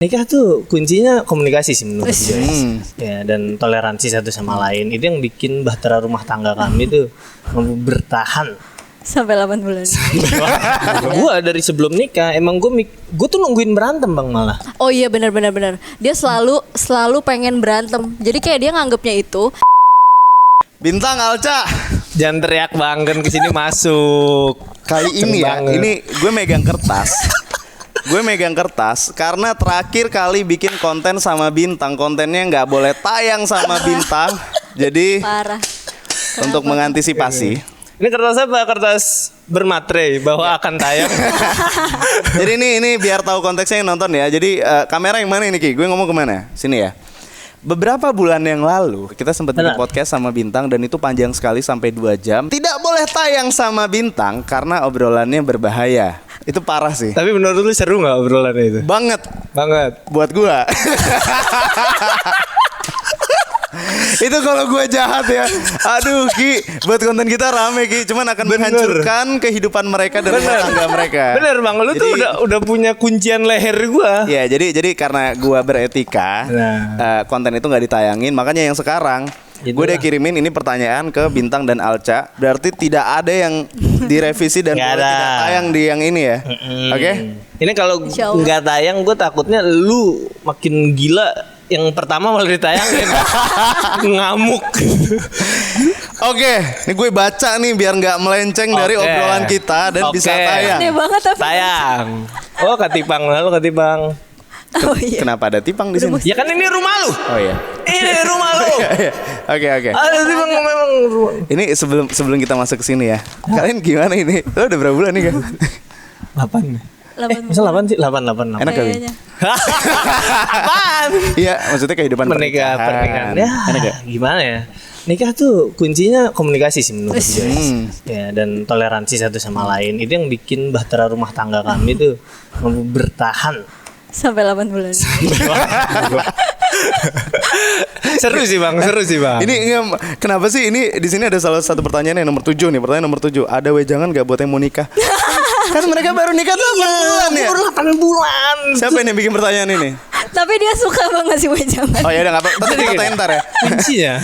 Nikah tuh kuncinya komunikasi sih menurut gue. Ya, dan toleransi satu sama lain. Itu yang bikin bahtera rumah tangga kami tuh bertahan sampai 8 bulan. Gue dari sebelum nikah emang gue tuh nungguin berantem bang malah. Oh iya benar. Dia selalu pengen berantem. Jadi kayak dia nganggapnya itu. Bintang Alca. Jangan teriak bang, kan kesini masuk. Kali ini ya, ini gue megang kertas karena terakhir kali bikin konten sama Bintang, kontennya nggak boleh tayang sama Bintang. Jadi Parah. untuk mengantisipasi. Ini kertas apa? Kertas bermaterai bahwa akan tayang. Jadi ini biar tahu konteksnya yang nonton ya. Jadi kamera yang mana ini Ki? Gue ngomong kemana? Sini ya. Beberapa bulan yang lalu kita sempat bikin podcast sama Bintang dan itu panjang sekali sampai 2 jam. Tidak boleh tayang sama Bintang karena obrolannya berbahaya. Itu parah sih. Tapi menurut lu seru nggak obrolannya itu? Banget buat gua. Itu kalau gue jahat ya. Aduh Ki, buat konten kita rame Ki, cuman akan menghancurkan kehidupan mereka dan rumah tangga mereka. Bener bang, lu tuh udah punya kuncian leher gua. Ya jadi karena gue beretika, konten itu nggak ditayangin, makanya yang sekarang gue udah kirimin ini pertanyaan ke Bintang dan Alca. Berarti tidak ada yang direvisi dan tidak tayang di yang ini ya. Oke? Ini kalau nggak tayang, gue takutnya lu makin gila. Yang pertama malah ditayangin. Ngamuk. Oke, ini gue baca nih biar nggak melenceng dari obrolan kita dan bisa tayang. Aneh banget tapi. Tayang. Oh Katipang, lalu Katipang. Oh iya. Kenapa ada Tipang di sini? Ya kan ini rumah lu. Oh iya. Ini rumah lu. Oke. Ada Tipang memang rumah. Ini sebelum kita masuk ke sini ya. Kalian gimana ini? Lo udah berapa bulan nih kan? 8. Masa 8 sih? 8. Enak kali. Apaan? Iya, maksudnya kehidupan pernikahan. Ya, enak ya? Gimana ya? Nikah tuh kuncinya komunikasi sih menurut gue. Ya, dan toleransi satu sama lain. Itu yang bikin bahtera rumah tangga kami tuh bertahan sampai 8 bulan. Seru sih bang. Ini kenapa sih ini di sini ada salah satu pertanyaan yang nomor 7 nih. Pertanyaan nomor 7. Ada wejangan gak buat yang mau nikah? Kan mereka baru nikah 8 bulan ya. Baru 8 bulan. Siapa yang bikin pertanyaan ini? Tapi dia suka banget sih wejangan. Oh ya udah nggak apa-apa. Tapi pertanyaan ntar ya. Kuncinya.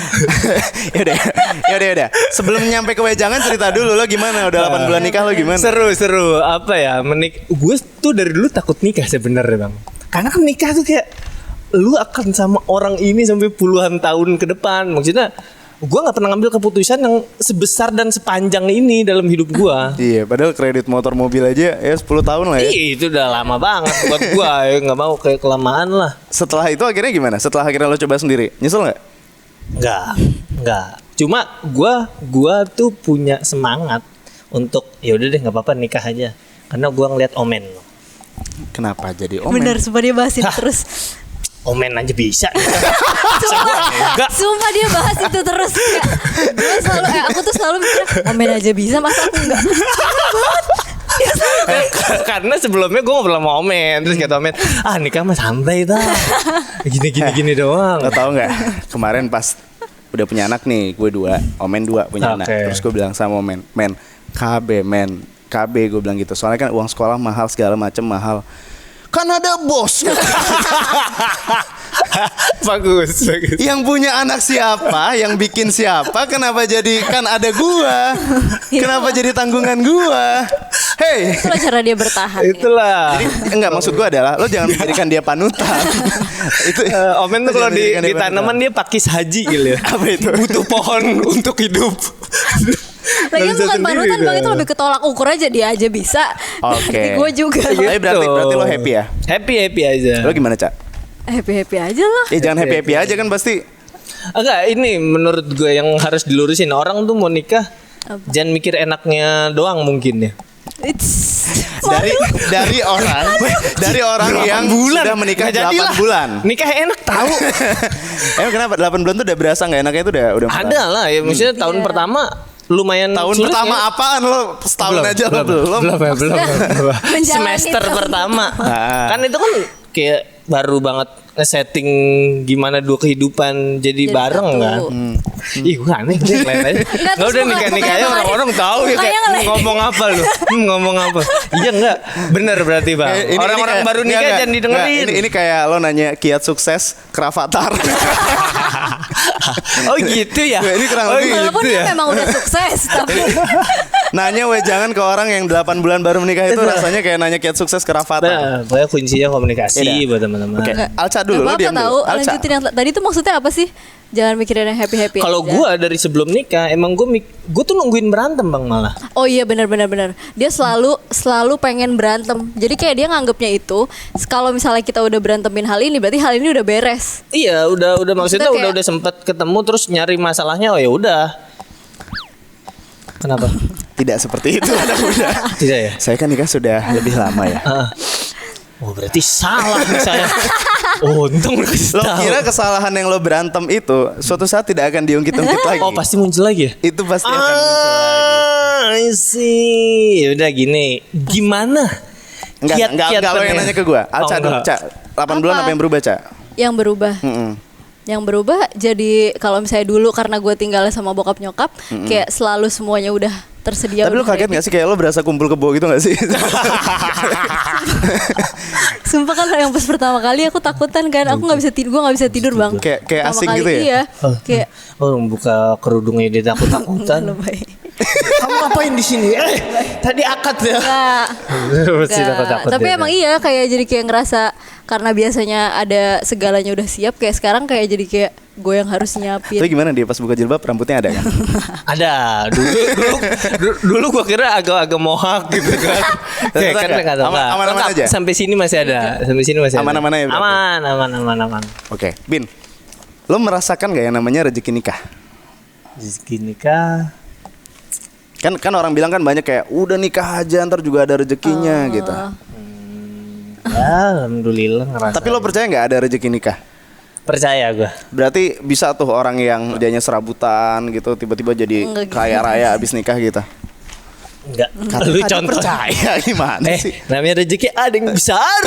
Yaudah. Sebelum nyampe ke wejangan cerita dulu lo gimana? Udah 8 bulan nikah lo gimana? Seru. Apa ya? Gue tuh dari dulu takut nikah sebenarnya bang. Karena kan nikah tuh kayak lu akan sama orang ini sampai puluhan tahun ke depan. Maksudnya gue nggak pernah ngambil keputusan yang sebesar dan sepanjang ini dalam hidup gue. Iya, padahal kredit motor mobil aja ya 10 tahun lah ya. Iya, itu udah lama banget buat gue. Nggak mau kayak kelamaan lah. Setelah itu akhirnya gimana? Setelah akhirnya lo coba sendiri, nyesel nggak? Nggak. Cuma gue tuh punya semangat untuk ya udah deh nggak apa-apa nikah aja. Karena gue ngeliat Omen. Kenapa jadi Omen? Bener, sumpah dia bahasin terus. Omen aja bisa. Sumpah dia bahas itu terus. Aku tuh selalu mikir Omen aja bisa, masa aku enggak? Karena sebelumnya gue ngobrol sama Omen. Terus kata Omen, nikah mah santai dah. Gini doang. Lo tau gak? Kemarin pas udah punya anak nih, gue 2, Omen 2 punya anak. Terus gue bilang sama Omen, KB gue bilang gitu. Soalnya kan uang sekolah mahal, segala macem mahal. Kan ada bos. Bagus. Yang punya anak siapa, yang bikin siapa, kenapa jadi kan ada gua? Kenapa jadi tanggungan gua? Hey, itulah cara dia bertahan. Itulah. Jadi enggak, maksud gua adalah lo jangan menjadikan dia panutan. Itu Omen tuh kalau di tanaman dia pakis haji gitu ya. Apa itu? Butuh pohon untuk hidup. Lagi bukan panutan bang, itu lebih ketolak ukur aja, dia aja bisa. Oke. Gue juga. Tapi berarti lo happy ya? Happy aja. Lo gimana Cak? Happy aja lah. Jangan happy aja kan pasti. Enggak, ini menurut gue yang harus dilurusin. Orang tuh mau nikah jangan mikir enaknya doang mungkin ya. Dari orang yang sudah menikah 8 bulan. Nikah enak tahu. Emang kenapa 8 bulan tuh udah berasa nggak enaknya itu udah ada lah ya, maksudnya tahun pertama lumayan tahun pertama ya. Apaan lo setahun belum. Semester pertama. Kan itu kan kayak baru banget nge-setting gimana dua kehidupan jadi bareng satu. kan. Ih gue aneh nih kelihatannya. Nggak udah terus nikah-nikahnya mukanya orang-orang tahu ya kayak mukanya ngomong apa lu. Ngomong apa. Iya enggak bener berarti bang. Orang-orang baru nikah jangan didengerin. Ini kayak lo nanya kiat sukses Kravatar. Oh gitu ya. Ini kurang lebih Walaupun gitu dia ya. memang udah sukses tapi Nanya jangan ke orang yang 8 bulan baru menikah itu rasanya kayak nanya kiat sukses Kravatar. Nah, pokoknya kuncinya komunikasi Iya. buat teman-teman. Oke, Alca dulu, Gak lu diam apa-apa tahu. dulu. Alca. Lanjutin yang tadi tuh maksudnya apa sih? Jangan mikirin yang happy-happy Kalau aja. gue dari sebelum nikah emang gue tuh nungguin berantem bang malah. Oh iya benar. Dia selalu pengen berantem. Jadi kayak dia nganggapnya itu kalau misalnya kita udah berantemin hal ini berarti hal ini udah beres. Iya udah maksudnya kayak- udah sempet ketemu terus nyari masalahnya oh ya udah. Kenapa? Tidak seperti itu anak muda. Tidak ya? Saya kan nikah sudah lebih lama ya. Oh berarti salah nih saya. Oh untung lu kasih Lo tahu. kira kesalahan yang lo berantem itu suatu saat tidak akan diungkit-ungkit lagi? Oh pasti muncul lagi ya? Itu pasti akan muncul lagi. I see. Udah gini. Gimana? Enggak lo yang nanya ke gue. Alca dulu, Ca. 8 bulan apa yang berubah, Ca? Yang berubah. Yang berubah jadi kalau misalnya dulu karena gue tinggalnya sama bokap nyokap kayak selalu semuanya udah tersedia. Tapi lo udah kaget ready. gak sih kayak lo berasa kumpul kebo gitu gak sih? Sumpah kan yang pas pertama kali aku takutan kan, aku nggak bisa tidur, gue nggak bisa tidur bang. Kayak Pertama asing kali, gitu ya? Iya, kayak Oh buka kerudungnya dia takut-takutan. lebay. Kamu ngapain di sini? Tadi akad ya. Nggak. Mesti Nggak. takut-takut Tapi dia. emang iya kayak jadi kayak ngerasa karena biasanya ada segalanya udah siap, kayak sekarang kayak jadi kayak gue yang harus nyiapin. Tapi gimana dia pas buka jilbab rambutnya ada kan? Ada. Dulu gua kira agak mohak gitu kan. Kayak kan Tetap enggak tahu. aman- aman-aman Lengkap. aja? Sampai sini masih ada. Sampai sini masih ada. Aman-aman aja berarti? Aman. Oke, Bin. Lo merasakan gak yang namanya rezeki nikah? Rezeki nikah. Kan orang bilang kan banyak kayak udah nikah aja ntar juga ada rezekinya gitu. Ya, alhamdulillah ngerasa. Tapi lo percaya nggak ada rezeki nikah? percaya gua. Berarti bisa tuh orang yang kerjanya serabutan gitu tiba-tiba jadi Enggak gitu. kaya raya abis nikah gitu. Enggak. Kata- Lu kata contoh. percaya gimana sih? Namanya rezeki ada yang besar.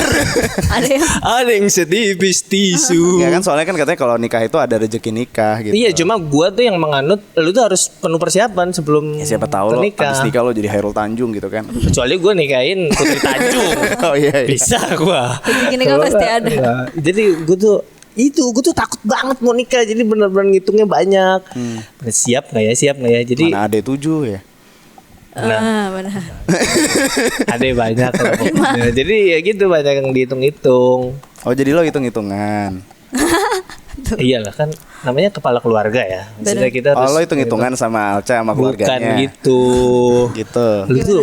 Ada yang Ada yang setipis tisu. Ya kan soalnya kan katanya kalau nikah itu ada rezeki nikah gitu. Iya, cuma gua tuh yang menganut lu tuh harus penuh persiapan sebelum Ya, siapa tahu lo nikah. abis nikah lo jadi Hairul Tanjung gitu kan. Kecuali gua nikahin Putri Tanjung. Oh iya. Bisa gua. Rezeki nikah Kalau pasti nggak, ada. enggak. Jadi gua tuh takut banget mau nikah. Jadi bener-bener ngitungnya banyak. Siap nggak ya? Jadi Mana ada 7 ya? benar. ada banyak. Nah, jadi ya gitu banyak yang dihitung-hitung. Oh jadi lo hitung-hitungan. Iyalah kan namanya kepala keluarga ya. Maksudnya Bener. kita Oh harus lo hitung-hitungan sama Alca sama bukan keluarganya. gitu. Gitu. Lu tuh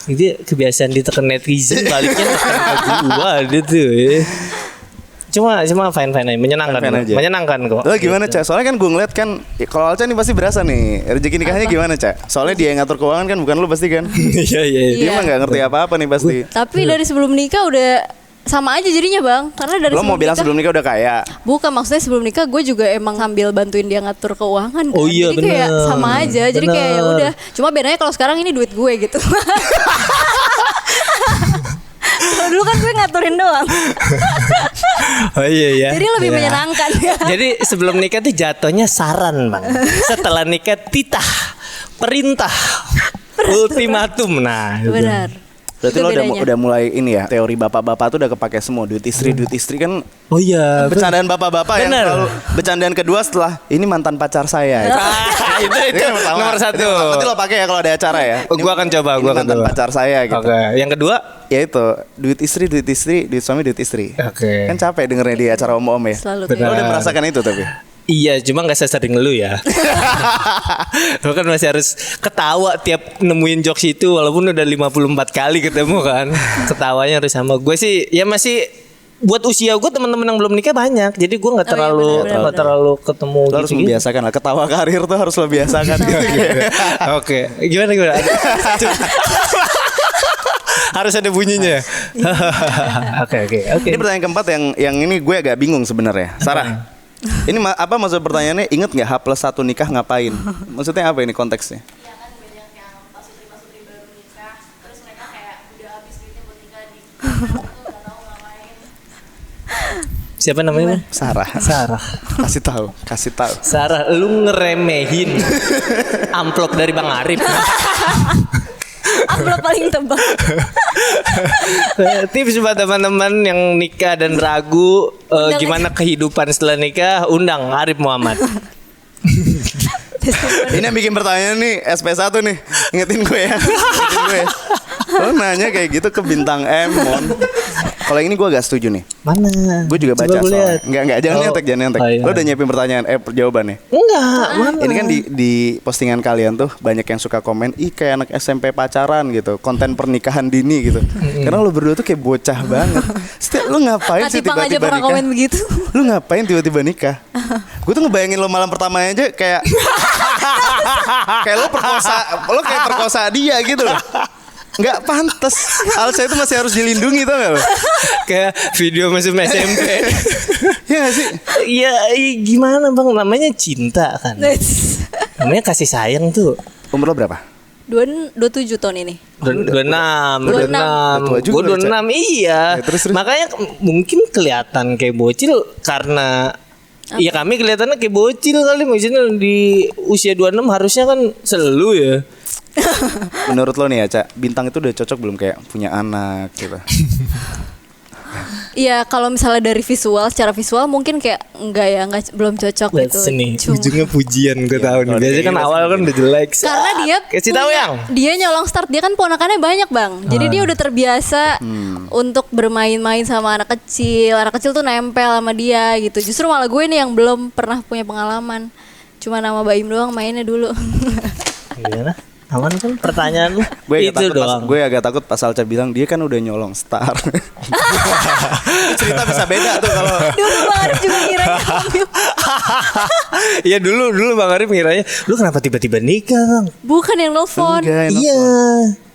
ini kebiasaan ditekan netizen baliknya tekan ke gua ada tuh ya. Cuma fine aja, menyenangkan. Fine-fine aja. Menyenangkan kok. Lo gimana Cak? Soalnya kan gue ngeliat kan kalau Alca nih pasti berasa nih rezeki nikahnya gimana Cak? Soalnya dia yang ngatur keuangan kan bukan lo pasti kan? Iya. Dia Iya. mah gak ngerti apa-apa nih pasti. Tapi dari sebelum nikah udah sama aja jadinya bang. Karena dari Lo mau bilang sebelum nikah udah kaya? Bukan, maksudnya sebelum nikah gue juga emang sambil bantuin dia ngatur keuangan kan. Oh iya, Jadi kayak bener. sama aja. Jadi kayak ya Bener. udah. Cuma bedanya kalau sekarang ini duit gue gitu. Kalau dulu kan gue ngaturin doang. Oh iya ya. Jadi lebih Iya. menyenangkan ya. Jadi sebelum nikah tuh jatuhnya saran, Bang. Setelah nikah titah, perintah, ultimatum. Nah, gitu. Benar. Berarti Itu lo bedanya. udah mulai ini ya teori bapak-bapak tuh udah kepake semua duit istri kan Oh iya. bercandaan bapak-bapak yang Bener. selalu bercandaan kedua setelah ini mantan pacar saya. itu yang pertama. nomor satu. Nanti lo pakai ya kalau ada acara ya. Oh, gua akan coba, Ini gua akan mantan coba. pacar saya gitu. Oke. Yang kedua, Ya itu duit istri, duit suami, duit istri. Oke. Kan capek dengernya di acara om-om ya. Selalu Benar. Lo kayak udah merasakan itu tapi. iya, cuma nggak sesering lu ya. Lu kan masih harus ketawa tiap nemuin jokes itu walaupun udah 54 kali ketemu kan. Ketawanya harus sama. Gue sih ya masih buat usia gue teman-teman yang belum nikah banyak. Jadi gue nggak Oh, iya, terlalu benar-benar. nggak terlalu ketemu Lo harus gitu. membiasakan lah ketawa karir tuh harus lo biasakan. Oke, gimana? Harus ada bunyinya. Oke. Ini pertanyaan keempat yang ini gue agak bingung sebenarnya. Sarah. Ini apa maksud pertanyaannya? Ingat nggak H+1 nikah ngapain? Maksudnya apa ini konteksnya? Iya kan banyak yang pasutri baru nikah, terus mereka kayak udah habis duitnya buat nikah di tuh nggak tahu ngapain. Siapa namanya? Bang? Sarah. Sarah. Kasih tahu. Sarah, lu ngeremehin amplop dari Bang Arif. Amplop paling tebal. Tips buat teman-teman yang nikah dan ragu gimana kehidupan setelah nikah, undang Arif Muhammad. Ini yang bikin pertanyaan nih SP1 nih. Ingetin gue ya. Lo nanya kayak gitu ke bintang M, Mon. Kalau ini gue agak setuju nih. Mana? Gue juga baca Coba gue soalnya. lihat. Enggak, jangan nyontek. Oh, iya. Lo udah nyiapin pertanyaan jawabannya. Enggak, mana? Ini kan di postingan kalian tuh banyak yang suka komen, ih kayak anak SMP pacaran gitu, konten pernikahan dini gitu. Karena lo berdua tuh kayak bocah banget. Setiap lo ngapain sih Katipang aja tiba-tiba pernah nikah? komen begitu. Lu ngapain tiba-tiba nikah? Gue tuh ngebayangin lo malam pertamanya aja kayak kayak lo kayak perkosa dia gitu loh. Nggak pantas. Alsa itu masih harus dilindungi tau gak lo? Kayak video masuk SMP. Iya gak sih? Iya, gimana Bang? Namanya cinta kan. Namanya kasih sayang tuh. Umur lo berapa? 27 tahun ini. 26. Tua juga Gue lo, Cak. 26, iya. Ya, terus. Makanya mungkin kelihatan kayak bocil karena ya kami kelihatannya kayak bocil kali. Maksudnya di usia 26 harusnya kan selalu ya. Menurut lo nih ya Cak, Bintang itu udah cocok belum kayak punya anak gitu? Iya, kalau misalnya dari visual, secara visual mungkin kayak belum cocok gitu. Sini Cuma- ujungnya pujian gue tahu nih. kalau Biasanya dari kan kita awal kan udah jelek. Karena dia Kasih tahu yang. dia nyolong start, dia kan ponakannya banyak Bang. Jadi dia udah terbiasa untuk bermain-main sama anak kecil. Anak kecil tuh nempel sama dia gitu. Justru malah gue nih yang belum pernah punya pengalaman. Cuma nama Baim doang mainnya dulu. Gimana? Aman kan pertanyaan lu? Gue Itu doang. gue agak takut pas Alca bilang dia kan udah nyolong star. Cerita bisa beda tuh kalau Dulu Bang Arif juga kiranya hamil. Ya dulu Bang Arif ngiranya lu kenapa tiba-tiba nikah Bang? Bukan yang nelfon. Enggak, Iya.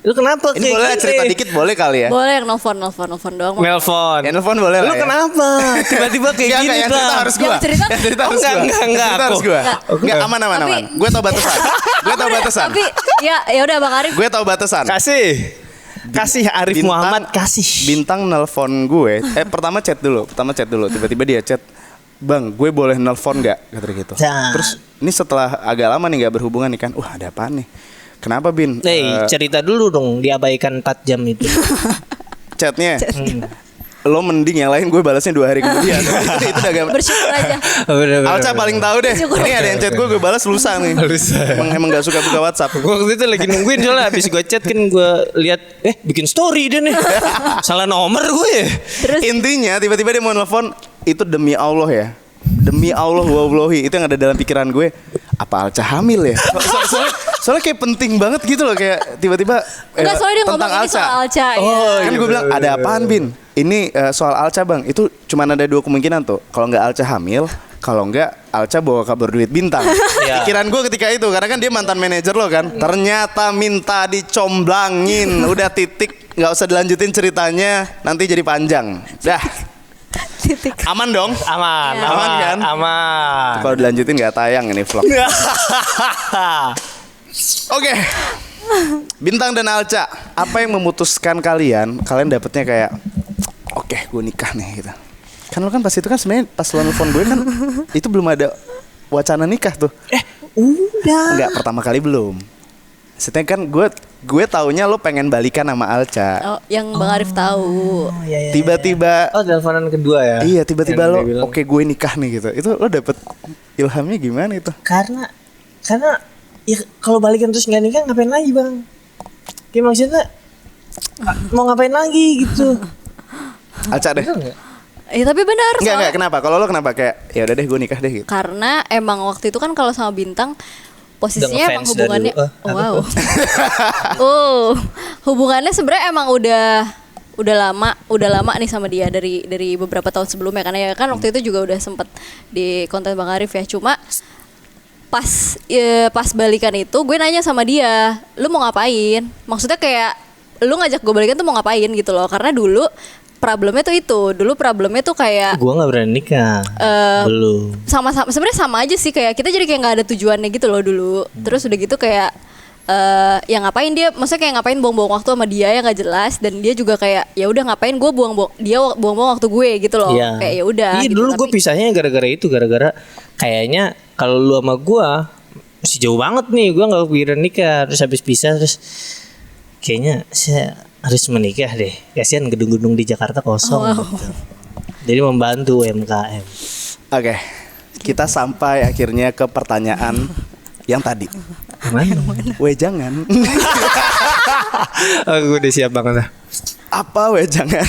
Lu kenapa ini boleh lah cerita dikit boleh kali ya? Boleh yang nelfon doang. Nelfon. Ya, nelfon boleh lah Lu ya. kenapa? Tiba-tiba kayak Enggak, gini yang cerita Bang. harus gua. Yang cerita- Yang cerita Oh, harus gua. enggak, Yang cerita harus aku. gua. Enggak. Enggak, aman. Tapi- Gue tau batasan. Gue tau batasan. Tapi ya udah Bang Arif. Gue tau batasan. Kasih Arif Muhammad kasih. Bintang nelpon gue. Pertama chat dulu. Tiba-tiba dia chat, Bang, gue boleh nelpon gak? Kata dia gitu. Nah. Terus ini setelah agak lama nih gak berhubungan nih kan. Wah, ada apaan nih? Kenapa Bin? Cerita dulu dong diabaikan 4 jam itu. Chatnya lo mending yang lain gue balasnya 2 hari kemudian. itu udah agak. Bersyukur aja. Alca paling tahu deh. Syukur. Ini ada yang chat gue balas lusa nih. Lusa. Emang gak suka buka WhatsApp. Gue waktu itu lagi nungguin soalnya habis gue chat kan gue lihat bikin story dia nih. Salah nomor gue ya. Terus Intinya tiba-tiba dia mau nelfon, itu demi Allah ya. Demi Allah wallahi, itu yang ada dalam pikiran gue. Apa Alca hamil ya? Soalnya kayak penting banget gitu loh, kayak tiba-tiba enggak, soalnya dia tentang ngomong ini soal Alca ya. Kan gue bilang ada apaan Bin? Ini soal Alca Bang. Itu cuma ada 2 kemungkinan tuh. Kalau nggak Alca hamil, kalau nggak Alca bawa kabar duit Bintang. Iya. Pikiran gue ketika itu, karena kan dia mantan manajer lo kan. Ternyata minta dicomblangin. Udah titik, nggak usah dilanjutin ceritanya. Nanti jadi panjang. Dah. titik. Aman dong. Aman, Ya. Aman kan? Aman. Kalau dilanjutin nggak tayang ini vlog. Oke. Bintang dan Alca, apa yang memutuskan kalian dapetnya kayak oke, gue nikah nih gitu. Kan lo kan pas itu kan sebenarnya pas lo nelfon gue kan itu belum ada wacana nikah tuh. Udah. Enggak, pertama kali belum. Maksudnya kan gue taunya lo pengen balikan sama Alca. Oh, yang Bang Arif tahu. Iya. Tiba-tiba Oh, teleponan kedua ya. iya, tiba-tiba Yang lo dia bilang. oke gue nikah nih gitu. Itu lo dapet ilhamnya gimana itu? Karena ya kalau balikan terus nggak nikah ngapain lagi Bang? Kayak maksudnya mau ngapain lagi gitu. Alca deh. Bener nggak? Tapi benar. Enggak, kenapa? Kalau lo kenapa kayak ya udah deh gue nikah deh gitu. Karena emang waktu itu kan kalau sama Bintang posisinya Udah emang ngefans dari hubungannya dulu. wow. Hubungannya sebenarnya emang udah lama nih sama dia dari beberapa tahun sebelumnya, karena ya kan waktu itu juga udah sempet di konten Bang Arif ya. Cuma pas balikan itu gue nanya sama dia, lu mau ngapain? Maksudnya kayak lu ngajak gue balikan tuh mau ngapain gitu loh. Karena dulu problemnya tuh kayak Gua nggak berani nikah. Belum. sama-sama sebenarnya sama aja sih, kayak kita jadi kayak nggak ada tujuannya gitu loh dulu. Terus udah gitu kayak ya ngapain dia, maksudnya kayak ngapain buang-buang waktu sama dia yang nggak jelas, dan dia juga kayak ya udah ngapain gue buang-buang waktu gue gitu loh. Iya. Kayak ya udah. Iya gitu. dulu gue Tapi- pisahnya gara-gara itu, gara-gara kayaknya kalau lu sama gue masih jauh banget nih, gue nggak kepikiran nikah, terus habis pisah terus kayaknya saya harus menikah deh, kasihan gedung-gedung di Jakarta kosong. Gitu. Jadi membantu UMKM. Oke. Kita sampai akhirnya ke pertanyaan yang tadi. Gimana? Wejangan. Aku udah siap banget lah. Apa wejangan?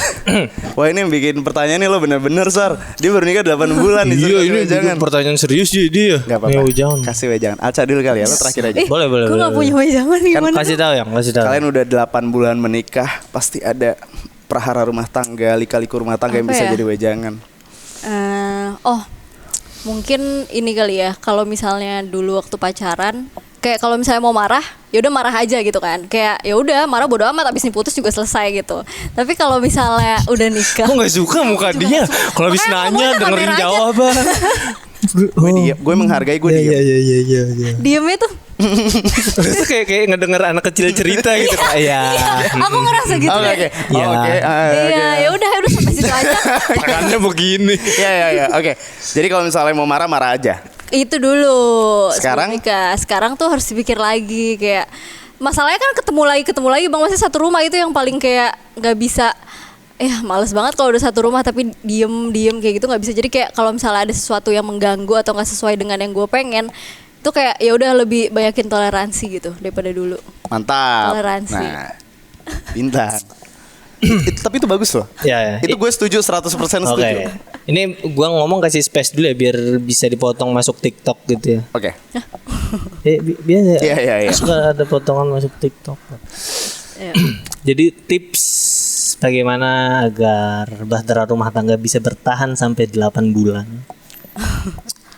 Wah, ini yang bikin pertanyaan nih lo bener-bener, Sar. Dia baru nikah 8 bulan nih. Iya ini juga pertanyaan serius dia. Gak apa-apa. Jangan. Kasih wejangan. Alca dulu kali ya, lo terakhir aja. Boleh. Gue gak punya wejangan gimana? Kasih tahu yang, kasih tahu. Kalian udah 8 bulan menikah, pasti ada prahara rumah tangga, lika-liku rumah tangga yang Apa bisa ya? jadi wejangan. Mungkin ini kali ya, kalau misalnya dulu waktu pacaran, kayak kalau misalnya mau marah, ya udah marah aja gitu kan. Kayak ya udah marah bodo amat, abis putus juga selesai gitu. Tapi kalau misalnya udah nikah, Aku nggak suka muka dia. Kalau habis Makanya nanya ngomongnya dengerin kamera aja. jawaban. Gue menghargai, gue diem. Iya. diemnya tuh Terus kayak ngedenger anak kecil cerita gitu kayak. Iya. aku ngerasa gitu Oke, deh. oke. Iya. Oke. Iya, ya udah sampai situ aja. Tangannya begini. Iya. Oke. Jadi kalau misalnya mau marah, marah aja. Itu dulu. Sekarang? sebelum nikah. Sekarang tuh harus dipikir lagi kayak masalahnya kan ketemu lagi Bang, masih satu rumah itu yang paling kayak nggak bisa. Males banget kalau udah satu rumah tapi diem kayak gitu nggak bisa. Jadi kayak kalau misalnya ada sesuatu yang mengganggu atau nggak sesuai dengan yang gue pengen, itu kayak ya udah lebih banyakin toleransi gitu daripada dulu. Mantap. Toleransi. Nah, bintang. Tapi itu bagus loh. Ya. Itu gue setuju 100% setuju. Oke. Ini gua ngomong kasih space dulu ya biar bisa dipotong masuk TikTok gitu ya. Oke. Biasa. Iya. Suka ada potongan masuk TikTok. Ya. Jadi tips bagaimana agar bahtera rumah tangga bisa bertahan sampai 8 bulan.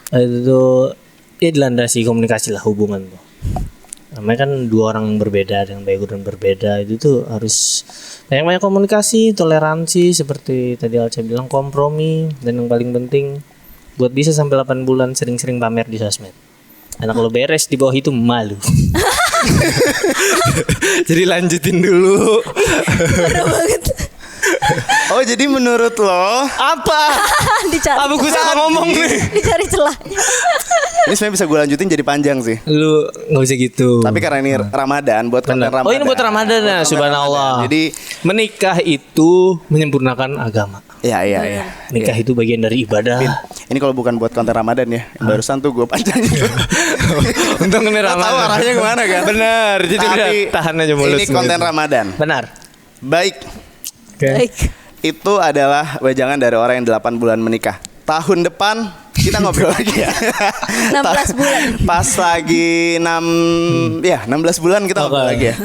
Itu ya dilandasi komunikasi lah hubungan tuh. Namanya kan dua orang yang berbeda dengan background berbeda, itu tuh harus banyak komunikasi, toleransi seperti tadi Alca bilang, kompromi, dan yang paling penting buat bisa sampai 8 bulan sering-sering pamer di sosmed. Karena kalau beres di bawah itu malu. Jadi lanjutin dulu. Parah banget. Oh, jadi menurut lo Apa? Dicari. Apa gue salah ngomong nih? Dicari celahnya. ini sebenarnya bisa gue lanjutin jadi panjang sih. Lu nggak usah gitu. Tapi karena ini Ramadan, buat konten Benar. Ramadan. Oh ini buat Ramadan ya, Konten subhanallah. Ramadan. Jadi menikah itu menyempurnakan agama. iya. Nikah itu bagian dari ibadah. Ini kalau bukan buat konten Ramadan ya, yang barusan tuh gue panjangin. Untung ini Lo Ramadan. tahu arahnya kemana kan? Benar. Jadi Tapi udah tahan aja mulut. ini konten Ramadan. Benar. Baik, Baik. itu adalah wejangan dari orang yang 8 bulan menikah. Tahun depan kita ngobrol lagi ya. 16 bulan. Pas lagi 16 bulan kita ngobrol Oke. lagi ya.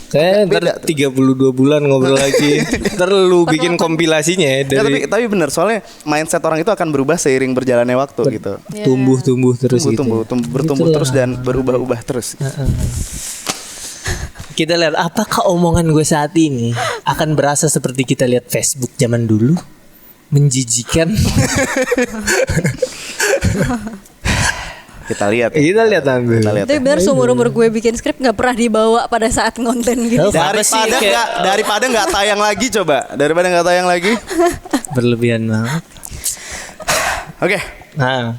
Kayaknya ntar Beda 32 bulan ngobrol lagi. Ntar lu bikin kompilasinya ya Ya, dari tapi benar, soalnya mindset orang itu akan berubah seiring berjalannya waktu gitu. tumbuh terus gitu. Bertumbuh Itulah. terus dan berubah-ubah terus. Kita lihat apakah omongan gue saat ini akan berasa seperti kita lihat Facebook zaman dulu, menjijikan. Kita lihat ya. Kita lihat nanti. Kita lihat. Tapi Ya. benar seumur-umur gue bikin skrip nggak pernah dibawa pada saat konten gini. Oh, apa sih, Daripada nggak tayang lagi, coba. Daripada nggak tayang lagi. Berlebihan banget. Oke, Nah,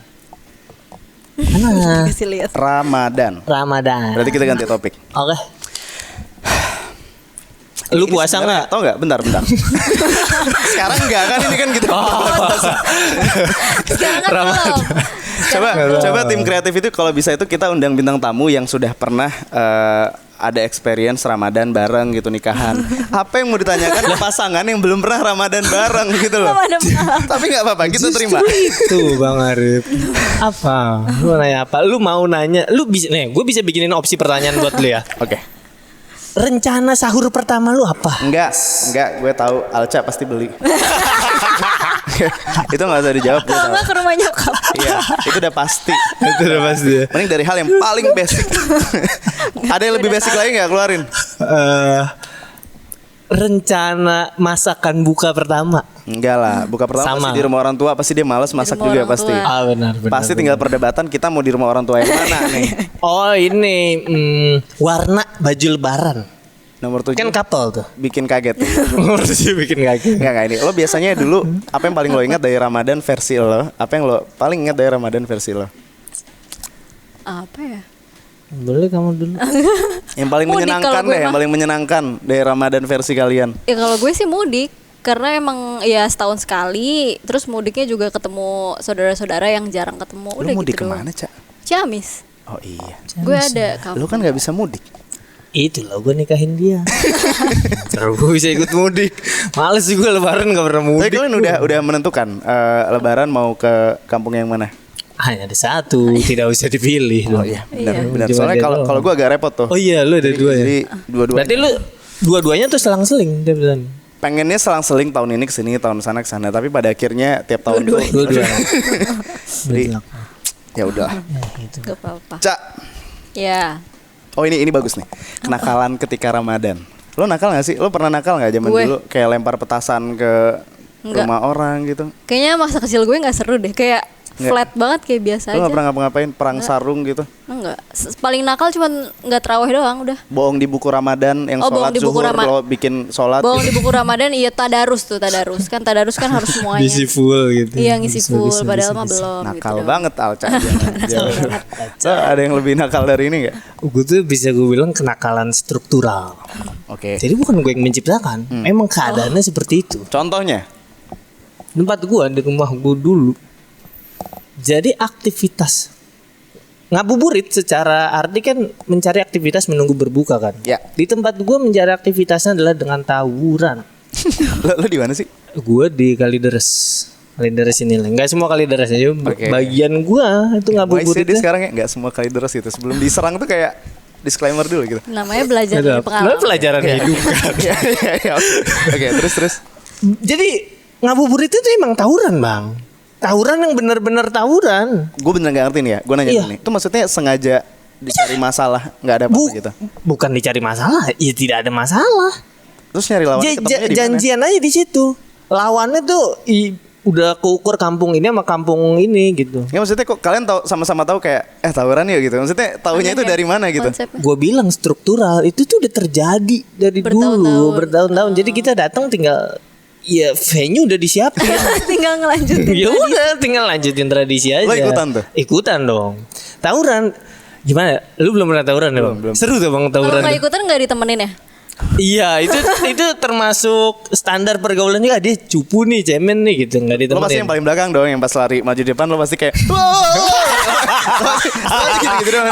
Kasih lihat. Ramadan. Ramadan. Berarti kita ganti topik. Oke. Lu Ini puasa sebenarnya- nggak? Tau nggak? Bentar. Sekarang enggak kan ini kan kita Sekarang kan belum. Coba tim kreatif itu kalau bisa itu kita undang bintang tamu yang sudah pernah ada experience Ramadan bareng gitu, nikahan. Apa yang mau ditanyakan ke pasangan yang belum pernah Ramadan bareng gitu loh. Ramadan bareng. Tapi nggak apa-apa, kita terima. Itu Bang Arif. Apa? Lu nanya apa? Lu mau nanya? Lu bisa nih, gue bisa bikinin opsi pertanyaan buat lu ya. Oke. Rencana sahur pertama lu apa? Enggak, gue tahu Alca pasti beli. Itu nggak usah dijawab, gue Kalau tahu. nggak ke rumah nyokap. Iya, itu udah pasti. Itu udah pasti ya. Mending dari hal yang paling basic. Ada yang lebih basic lagi nggak keluarin? rencana masakan buka pertama. Enggak lah, buka pertama Sama. pasti di rumah orang tua, pasti dia malas masak rumah juga orang pasti. tua. Ah benar. Pasti tinggal perdebatan kita mau di rumah orang tua yang mana nih. Oh ini warna baju lebaran. Nomor 7 Kan couple tuh. bikin kaget. Harus bikin kaget. Enggak ini. Lo biasanya dulu apa yang paling lo ingat dari Ramadan versi lo? Apa yang lo paling ingat dari Ramadan versi lo? Apa ya? Boleh kamu dulu. Yang paling Mudik menyenangkan kalau gue deh, yang mah. paling menyenangkan dari Ramadan versi kalian. Ya kalau gue sih mudik karena emang ya setahun sekali, terus mudiknya juga ketemu saudara-saudara yang jarang ketemu. Lo Udah mudik gitu doang. kemana, Cak? Ciamis. Oh iya. Gue ada kampung. Lo kan nggak bisa mudik. Itu loh gue nikahin dia. Terus gue bisa ikut mudik. Males sih gue lebaran gak pernah Tapi mudik. kalian udah menentukan Lebaran mau ke kampung yang mana? Hanya ada satu, tidak usah dipilih. Oh dong. iya, benar Iya. benar. Cuma Soalnya dia kalau doang. kalau gue agak repot tuh. Oh iya, lu ada dua ya. Jadi dua-dua. Berarti lu dua-duanya tuh selang-seling dia bilang. Pengennya selang-seling tahun ini kesini, tahun sana kesana, tapi pada akhirnya tiap tahun tuh. Dua-dua. Jadi, ya udah. Gak apa-apa. Cak. Ya. Oh ini bagus nih. Kenakalan ketika Ramadan. Lo nakal gak sih? Lo pernah nakal gak zaman Gue. dulu? Kayak lempar petasan ke Enggak. rumah orang gitu. Kayaknya masa kecil gue nggak seru deh. Kayak Nggak. flat banget kayak biasa Lo aja. gak pernah ngapa-ngapain perang sarung gitu? Enggak. Paling nakal cuman nggak terawih doang udah. Bohong di buku Ramadan yang Oh, bohong sholat di buku zuhur lo bikin sholat. Bohong gitu. di buku Ramadan iya tadarus tuh tadarus kan harus semuanya. Bisi full gitu. Iya ngisi Bisa, full bisa, padahal bisa, mah bisa. belum. Nakal gitu banget Alca. Lo ada yang lebih nakal dari ini gak? Gue tuh bisa gue bilang kenakalan struktural. Oke. Jadi bukan gue yang menciptakan, emang keadaannya seperti itu. Contohnya? Tempat gue di rumah gue dulu. Jadi aktivitas ngabuburit secara arti kan mencari aktivitas menunggu berbuka kan. Ya. Di tempat gue mencari aktivitasnya adalah dengan tawuran. Lo di mana sih? Gue di Kalideres. Kalideres ini lah. Enggak semua Kalideres aja. Oke. Bagian gue itu Dia ngabuburitnya. sekarang ya nggak semua kali deres itu. Sebelum diserang tuh kayak disclaimer dulu gitu. Namanya belajar Ada dari pengalaman. pelajaran hidup. Iya. Oke, terus. Jadi ngabuburit itu emang tawuran bang. Tawuran yang benar-benar tawuran. Gue bener nggak ngerti nih ya. Gue nanya Iya. dulu nih. Itu maksudnya sengaja dicari masalah, nggak ada apa-apa gitu. Bukan dicari masalah, ya tidak ada masalah. Terus nyari lawan ketemunya di mana? Janjian aja di situ. Lawannya tuh udah keukur kampung ini sama kampung ini gitu. Ya maksudnya kok kalian tahu sama-sama tahu kayak tawuran ya gitu. Maksudnya tahunya itu dari mana gitu? Konsepnya. Gue bilang struktural itu tuh udah terjadi dari dulu bertahun-tahun. Jadi kita datang tinggal ya venue udah disiapin. Tinggal ngelanjutin. Ya udah tinggal lanjutin tradisi aja. Lo ikutan tuh? Ikutan dong. Tawuran gimana? Lu belum pernah tawuran ya bang? Belum. Seru tuh bang Kalau tawuran. nggak tuh. ikutan nggak ditemenin ya? Iya itu termasuk standar pergaulan juga. Dia cupu nih cemen nih gitu nggak Lo pasti ditemenin. yang paling belakang dong, yang pas lari maju depan lo pasti kayak pasti gitu dong.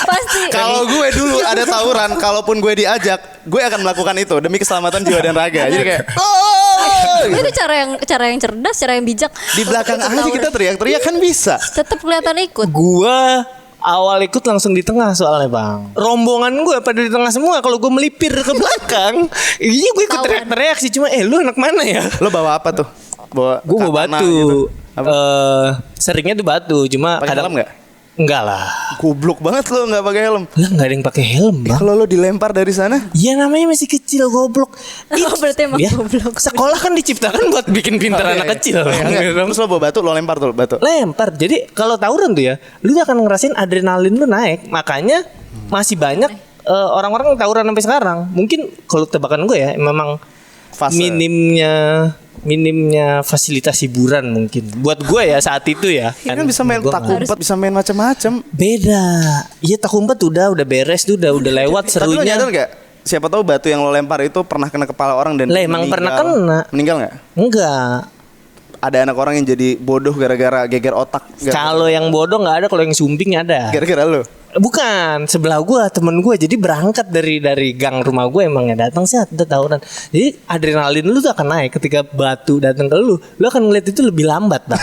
Pasti. Kalau gue dulu ada tawuran, kalaupun gue diajak, gue akan melakukan itu demi keselamatan jiwa dan raga. Jadi kayak Itu cara yang cerdas, cara yang bijak. di belakang aja kita teriak-teriak kan bisa. Tetap kelihatan ikut. Gua awal ikut langsung di tengah soalnya bang. Rombongan gue pada di tengah semua. Kalau gue melipir ke belakang, iya gue ikut Ketahuan. teriak-teriak sih. Cuma lu anak mana ya? Lo bawa apa tuh? Bawa Gue bawa katana batu. gitu. Apa? Seringnya tuh batu. Cuma Pakai helm nggak? Enggak lah. Goblok banget lo nggak pakai helm. Lah nggak ada yang pakai helm bang. Kalau lo dilempar dari sana, Iya namanya masih kecil goblok. Oh, berarti emang Ya, goblok. sekolah kan diciptakan buat bikin pintar Oh, iya, anak iya. kecil. Iya, enggak. Terus lo bawa batu, lo lempar tuh batu. Lempar. Jadi kalau tawuran tuh ya, lu akan ngerasain adrenalin lu naik. Makanya masih banyak orang-orang yang tawuran sampai sekarang. Mungkin kalau tebakan gue ya, memang Fase. minimnya fasilitas hiburan mungkin. Buat gue ya saat itu ya. Kan bisa main Gua tak nggak- umpet, bisa main macam-macam. Beda. Iya tak umpet udah beres tuh udah lewat Tapi lo serunya. nyadar nggak? Siapa tahu batu yang lo lempar itu pernah kena kepala orang dan Lah, emang meninggal. pernah kena. Meninggal nggak? Enggak. Ada anak orang yang jadi bodoh gara-gara geger otak. Kalau yang bodoh nggak ada, kalau yang sumbing ada. Gara-gara lo. Bukan, sebelah gua temen gua. Jadi berangkat dari gang rumah gue emangnya datang sih ada tawuran. Jadi adrenalin lu tuh akan naik ketika batu datang ke lu. Lu akan ngeliat itu lebih lambat bang.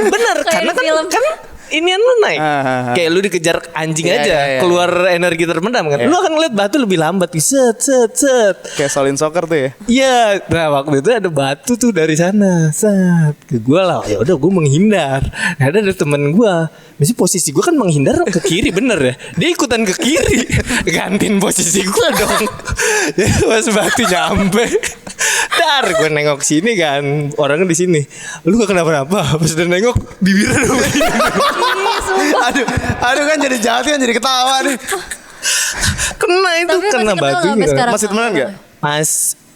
Bener, Kayak karena di film. kan inian lu naik. Kayak lu dikejar anjing Iya, aja, iya, iya. keluar energi terpendam kan. Iya. Lu akan ngeliat batu lebih lambat, set. Kayak Solin Soccer tuh ya. Iya, nah waktu itu ada batu tuh dari sana, set ke gue lah. Ya udah gue menghindar. Nah, ada temen gue, mesti posisi gue kan menghindar ke kiri bener ya. Dia ikutan ke kiri, gantiin posisi gue dong. Ya, pas batu nyampe, dar gue nengok sini kan, orangnya di sini. Lu gak kenapa-napa? Pas udah nengok bibirnya udah begini. Aduh kan jadi jahat kan jadi ketawa nih. Kena itu, Tapi kena masih kenal batunya. sampai sekarang. Masih temenan nggak? Mas,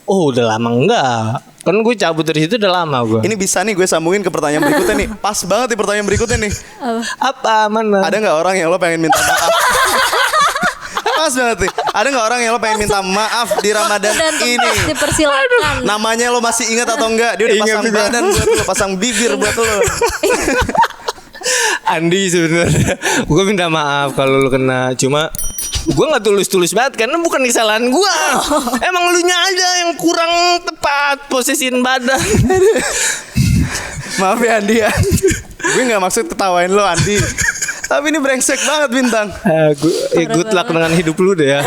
oh udah lama enggak. Kan gue cabut dari situ udah lama gue. Ini bisa nih gue sambungin ke pertanyaan berikutnya nih. Pas banget nih pertanyaan berikutnya nih. Apa mana? Ada nggak orang yang lo pengen minta maaf? Pas banget nih. Ada nggak orang yang lo pengen minta maaf di Ramadan Dan ini? tempat dipersilakan. Namanya lo masih ingat atau enggak? Dia udah Ingat pasang juga. badan buat lo, pasang bibir buat lo. Andi sebenarnya gue minta maaf kalau lu kena, cuma gue nggak tulus banget karena bukan kesalahan gue. Emang lu nya aja yang kurang tepat posisiin badan. Maaf ya Andi ya. Gue nggak maksud ketawain lo Andi. Tapi ini brengsek banget Bintang. Good luck dengan hidup lu deh ya.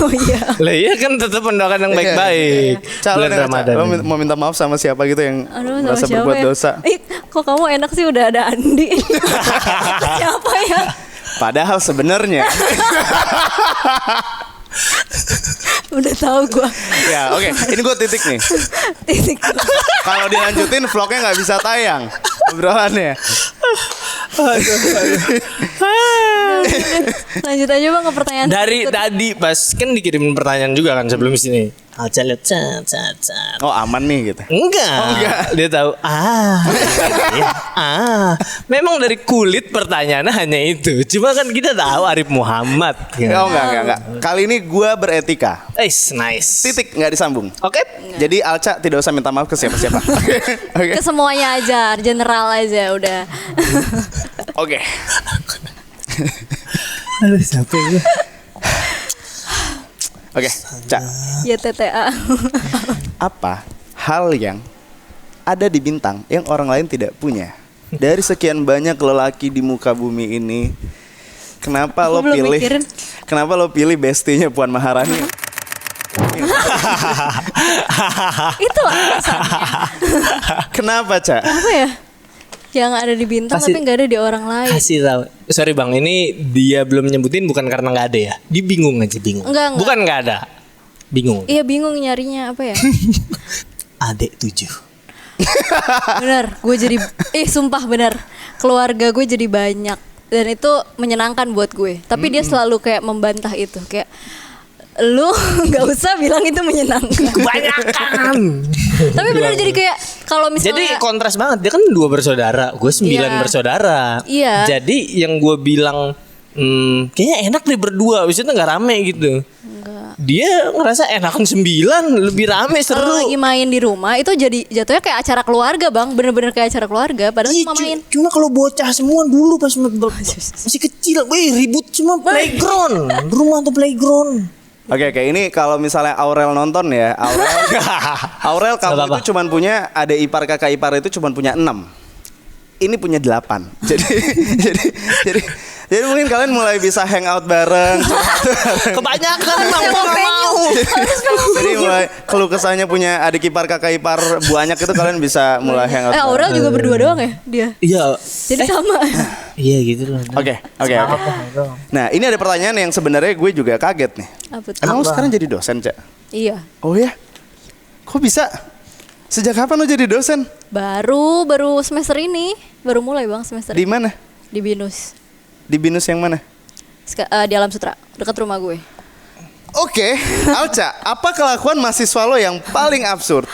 Oh iya. Lah iya kan tetap mendoakan yang baik-baik. Cak, lo Bulan nih, Cak, Ramadan. lo ini. mau minta maaf sama siapa gitu yang Aduh, sama merasa siapa berbuat ya? dosa? Kok kamu enak sih udah ada Andi. Siapa ya? Padahal sebenarnya Udah tahu gua. ya oke, ini gue titik nih. Titik. Kalau dilanjutin vlognya nggak bisa tayang obrolannya. Lanjut aja Bang ke pertanyaan. Dari berikut. tadi pas kan dikirimin pertanyaan juga kan sebelum sini. Aca lihat cat. Oh aman nih gitu. Enggak. Dia tahu. Memang dari kulit pertanyaannya hanya itu. Cuma kan kita tahu Arif Muhammad. Oh enggak. Kali ini gue beretika. Nice. Titik nggak disambung. Oke. Jadi Alca tidak usah minta maaf ke siapa-siapa. Oke. Ke semuanya aja, general aja udah. Oke. Aduh siapa ya? Oke, Cak. Ya TTA. Apa hal yang ada di Bintang yang orang lain tidak punya? Dari sekian banyak lelaki di muka bumi ini, kenapa Aku lo belum pilih? mikirin. Kenapa lo pilih bestinya Puan Maharani? Itu alasannya. Kenapa, Cak? Apa ya? Yang ada di bintang Kasih- tapi nggak ada di orang lain. Kasih tahu. Sorry bang, ini dia belum nyebutin bukan karena nggak ada ya. Dia bingung aja bingung. Enggak. Bukan nggak ada. Bingung. Iya bingung nyarinya apa ya? Adek 7. Bener, gue jadi sumpah bener. Keluarga gue jadi banyak dan itu menyenangkan buat gue. Tapi dia selalu kayak membantah itu, kayak lu nggak usah bilang itu menyenangkan. Kebanyakan. Tapi bener jadi kayak kalau Jadi misalnya kontras banget. Dia kan 2 bersaudara, gue 9 Iya. bersaudara. Iya. Jadi yang gue bilang kayaknya enak deh berdua, maksudnya nggak rame gitu. Dia ngerasa enakan 9, lebih rame kalau seru. lagi main di rumah itu jadi jatuhnya kayak acara keluarga bang, bener-bener kayak acara keluarga. Padahal Ih, cuma main. cuma kalau bocah semua dulu pas masih kecil, ribut semua playground, rumah tuh playground. Oke, ini kalau misalnya Aurel nonton ya, Aurel kamu Apa-apa? itu cuman punya ada ipar kakak ipar itu cuman punya 6. Ini punya 8. Jadi mungkin kalian mulai bisa hangout bareng. Kebanyakan bang, Sewa gua nggak venue. mau. Jadi mulai keluh kesahnya punya adik ipar kakak ipar banyak itu kalian bisa mulai hangout. Aurel juga berdua doang ya dia. Iya, Jadi sama. iya gitu loh. Oke. Nah, ini ada pertanyaan yang sebenarnya gue juga kaget nih. Apa tuh? Emang lo sekarang jadi dosen, Cak? Iya. Oh ya? Kok bisa? Sejak kapan lo jadi dosen? Baru semester ini, baru mulai bang semester Di mana? di Binus. Di Binus yang mana? Di Alam Sutra, dekat rumah gue. Oke, Alca, apa kelakuan mahasiswa lo yang paling absurd?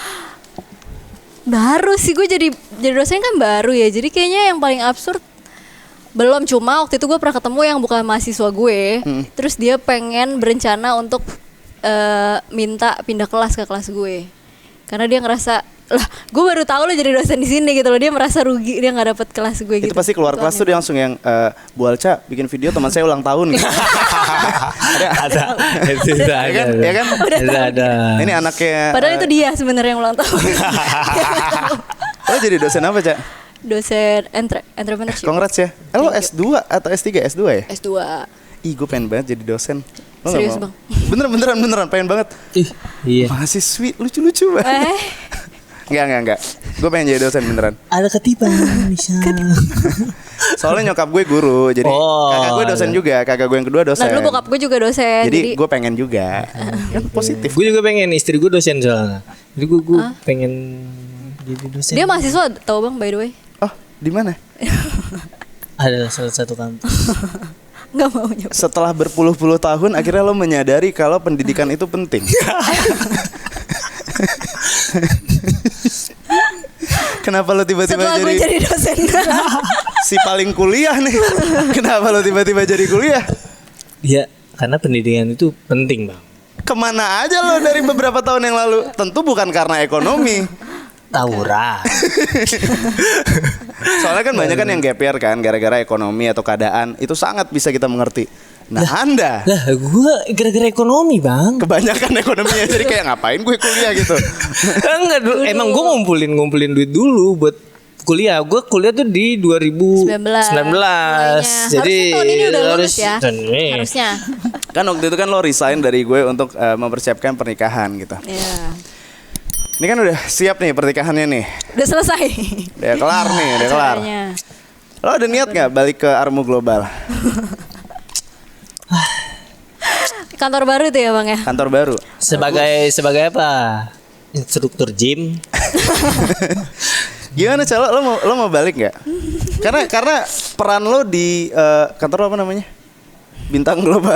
Baru sih gue jadi dosen kan baru ya. Jadi kayaknya yang paling absurd belum, cuma waktu itu gue pernah ketemu yang bukan mahasiswa gue. Terus dia pengen berencana untuk minta pindah kelas ke kelas gue. Karena dia ngerasa, lah gue baru tahu lo jadi dosen di sini gitu loh. Dia merasa rugi dia nggak dapet kelas gue gitu. Itu pasti keluar kelas tuh dia langsung yang Bu Alca bikin video teman saya ulang tahun gitu. Ada, itu ada, Ya kan? Ya kan? ada. Ini anaknya. Padahal itu dia sebenarnya yang ulang tahun. Lo jadi dosen apa, Cak? dosen entrepreneurship. Congrats ya. Lo S2 atau S3? S2 ya? S2. Ih, gue pengen banget jadi dosen. Lo nggak Serius, mau? Bang? Beneran pengen banget. Iya. Mahasiswi lucu-lucu banget. Enggak. Gue pengen jadi dosen beneran. Ada ketiban bisa. Soalnya nyokap gue guru, jadi kakak gue dosen juga. Kakak gue yang kedua dosen. Nah dulu bokap gue juga dosen. Jadi gue pengen juga. Kan positif. Gue juga pengen, istri gue dosen soalnya. Jadi gue pengen jadi dosen. dia mahasiswa tau bang by the way. Oh, di mana? Ada salah satu kampus. Nggak mau nyebut. Setelah berpuluh-puluh tahun akhirnya lo menyadari kalau pendidikan itu penting. Kenapa lo tiba-tiba Setelah gue jadi dosen. si paling kuliah nih? Kenapa lo tiba-tiba jadi kuliah? Iya, karena pendidikan itu penting, Bang. Kemana aja lo dari beberapa tahun yang lalu? Tentu bukan karena ekonomi. Tauran. Soalnya kan banyak kan yang gap year kan gara-gara ekonomi atau keadaan. Itu sangat bisa kita mengerti. Nah, Anda Lah, gue gara-gara ekonomi, Bang. kebanyakan ekonominya jadi kayak ngapain gue kuliah gitu. Enggak, emang gue ngumpulin duit dulu buat kuliah. Gue kuliah tuh di 2019. Mulainya. Jadi harusnya tahun ini udah lulus ya. Ini. Harusnya. Kan waktu itu kan lo resign dari gue untuk mempersiapkan pernikahan gitu. Iya. Ini kan udah siap nih pernikahannya nih. Udah selesai. Udah kelar nih, udah kelar. Acaranya. Lo ada niat gak balik ke Armu Global? Kantor baru tuh ya bang ya. Kantor baru. Sebagai apa? Instruktur gym. Gimana Calo? Lo mau balik nggak? Karena peran lo di kantor apa namanya? Bintang Global.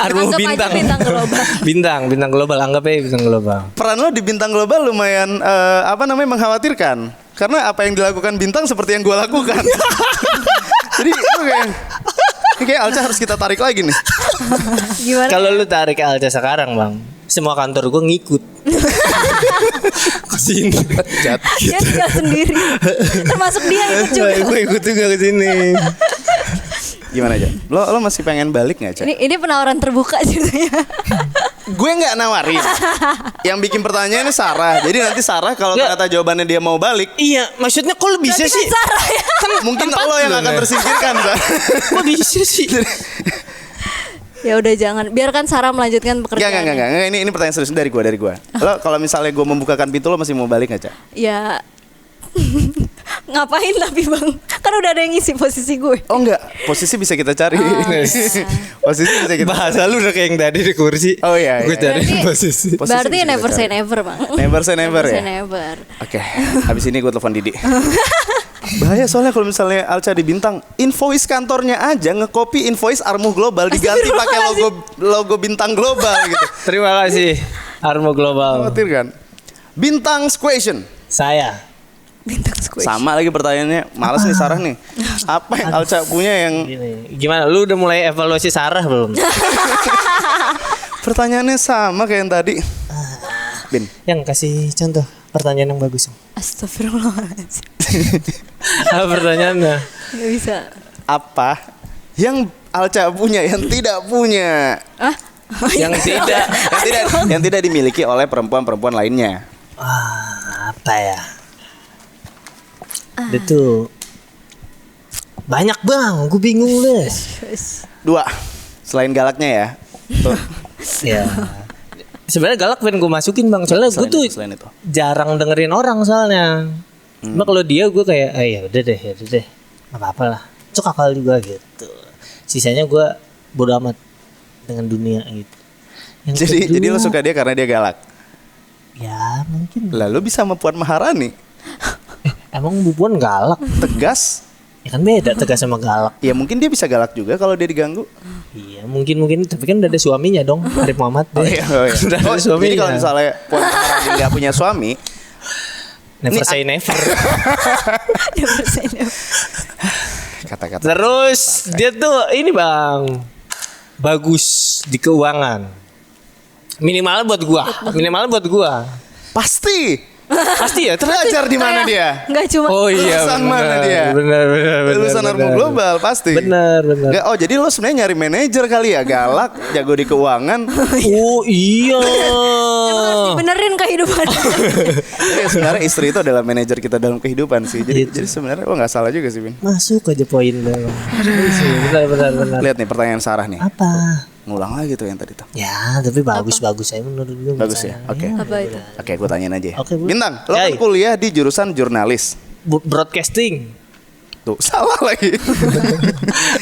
Armu Anggap aja bintang. bintang global. Bintang global, anggap aja bintang global. Peran lo di Bintang Global lumayan mengkhawatirkan. Karena apa yang dilakukan Bintang seperti yang gue lakukan. Jadi kayak Alca harus kita tarik lagi nih. Gimana? Kalau lu tarik Alca sekarang, Bang, semua kantor gue ngikut. Ke sini. Jat. Dia tinggal sendiri. Termasuk dia ikut juga. Gue ikut juga ke sini. Gimana aja? Lo masih pengen balik nggak, Cak? Ini penawaran terbuka ceritanya. Gue nggak nawarin. Yang bikin pertanyaannya Sarah. Jadi nanti Sarah kalau Nggak. ternyata jawabannya dia mau balik, Iya, maksudnya kok lu bisa Berarti sih? kan Sarah ya. mungkin tempat lo yang lu, akan Nek. tersingkirkan, Sarah. Kok bisa sih? Ya udah jangan. Biarkan Sarah melanjutkan pekerjaan. Enggak. Ini pertanyaan serius dari gue. Lo kalau misalnya gue membukakan pintu lo masih mau balik nggak, Cak? Ya. Ngapain tapi bang? Kan udah ada yang ngisi posisi gue. Oh enggak, posisi bisa kita cari. Posisi bisa kita. Bahasa lu udah kayak yang tadi di kursi. Oh iya. Gue cari Berarti- posisi. Posisi Berarti bisa never kita say cari. never bang. Never say never ya. Say never. Oke, habis ini gue telepon Didi. Bahaya soalnya kalau misalnya Alca di Bintang, invoice kantornya aja ngekopi invoice Armu Global diganti pakai logo Bintang Global gitu. Terima kasih Armo Global. Khawatir kan? Bintang Squation. Saya. Bintang squash. Sama lagi pertanyaannya, males nih Sarah nih. Apa yang Alca punya yang Gini. Gimana? Lu udah mulai evaluasi Sarah belum? pertanyaannya sama kayak yang tadi? Bin. Yang kasih contoh pertanyaan yang bagus. Astagfirullahaladzim. Apa pertanyaannya? Gak bisa. Apa yang Alca punya yang tidak punya? Ah? Yang tidak. yang tidak dimiliki oleh perempuan-perempuan lainnya. Apa ya? Itu banyak bang, gue bingung deh. 2. Selain galaknya ya. Tuh. Ya. Sebenarnya galak pengen gue masukin bang, soalnya gue tuh Selain itu. jarang dengerin orang soalnya. Cuma kalau dia gue kayak, ya udah deh, nggak apa-apa lah. Cuk akal juga gitu. Sisanya gue bodo amat dengan dunia gitu. Yang Jadi kedua, lo suka dia karena dia galak. Ya mungkin. Lalu bisa sama Puan Maharani. Emang Bu Puan galak? Tegas. Ya kan beda tegas sama galak. Ya mungkin dia bisa galak juga kalau dia diganggu. Iya mungkin tapi kan udah ada suaminya dong, Arif Muhammad. Oh iya. Udah ada Oh, suaminya. jadi kalau misalnya Puan Maharani nggak punya suami, Never say never. Never say never. kata-kata. Terus dia tuh ini bang, bagus di keuangan. Minimal buat gua. Pasti. Pasti ya, ternyata. Belajar di mana dia? Enggak cuma Oh iya, Lulusan mana dia? Benar. Lulusan Harmo Global pasti. Benar. Nggak, oh jadi lo sebenarnya nyari manajer kali ya, galak, jago di keuangan. Oh iya. harus dibenerin kehidupan. Jadi sebenarnya istri itu adalah manajer kita dalam kehidupan sih. Jadi sebenarnya lo nggak salah juga sih, Bin. Masuk aja poin dong. Benar. Lihat nih pertanyaan Sarah nih. Apa? Ngulang lagi tuh yang tadi tuh. Ya, tapi bagus saya menurut gue. Bagus ya. Oke. Apa itu? Oke, gue tanyain aja. Ya. Oke, Bu. Bintang, lo kan Yai. kuliah di jurusan jurnalis. Broadcasting. Tuh, salah lagi.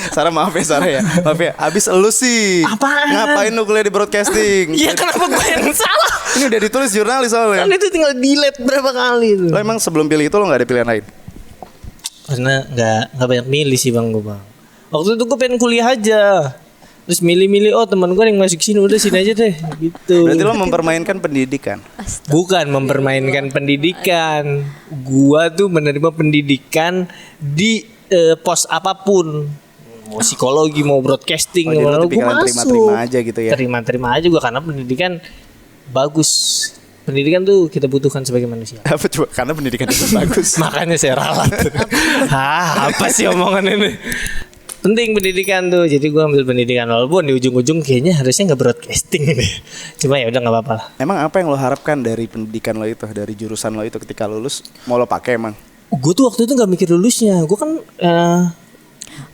Sarah maaf ya Sarah ya. Maaf ya. Abis elu sih. Apaan? Ngapain lu kuliah di broadcasting? Iya, kenapa gue yang salah? Ini udah ditulis jurnalis soalnya. Kan itu tinggal delete berapa kali tuh. Lo emang sebelum pilih itu lo gak ada pilihan lain? Karena nggak banyak milih sih bang gue bang. Waktu itu gue pengen kuliah aja. Terus milih-milih, oh teman gue yang masuk sini, udah sini aja deh gitu. Berarti lo mempermainkan pendidikan. Bukan mempermainkan pendidikan. Gua tuh menerima pendidikan di pos apapun. Mau psikologi, mau broadcasting, Oh, jadi lo mau tipikal gua yang masuk. terima-terima aja gitu ya? Terima-terima aja gua karena pendidikan bagus. Pendidikan tuh kita butuhkan sebagai manusia. Apa coba? Karena pendidikan itu bagus. Makanya saya ralat. Apa sih omongan ini? Penting pendidikan tuh, jadi gue ambil pendidikan walaupun di ujung-ujung kayaknya harusnya nggak broadcasting ini. Cuma ya udah nggak apa-apa lah. Emang apa yang lo harapkan dari pendidikan lo itu, dari jurusan lo itu ketika lulus? Mau lo pakai emang? Gue tuh waktu itu nggak mikir lulusnya. Gue kan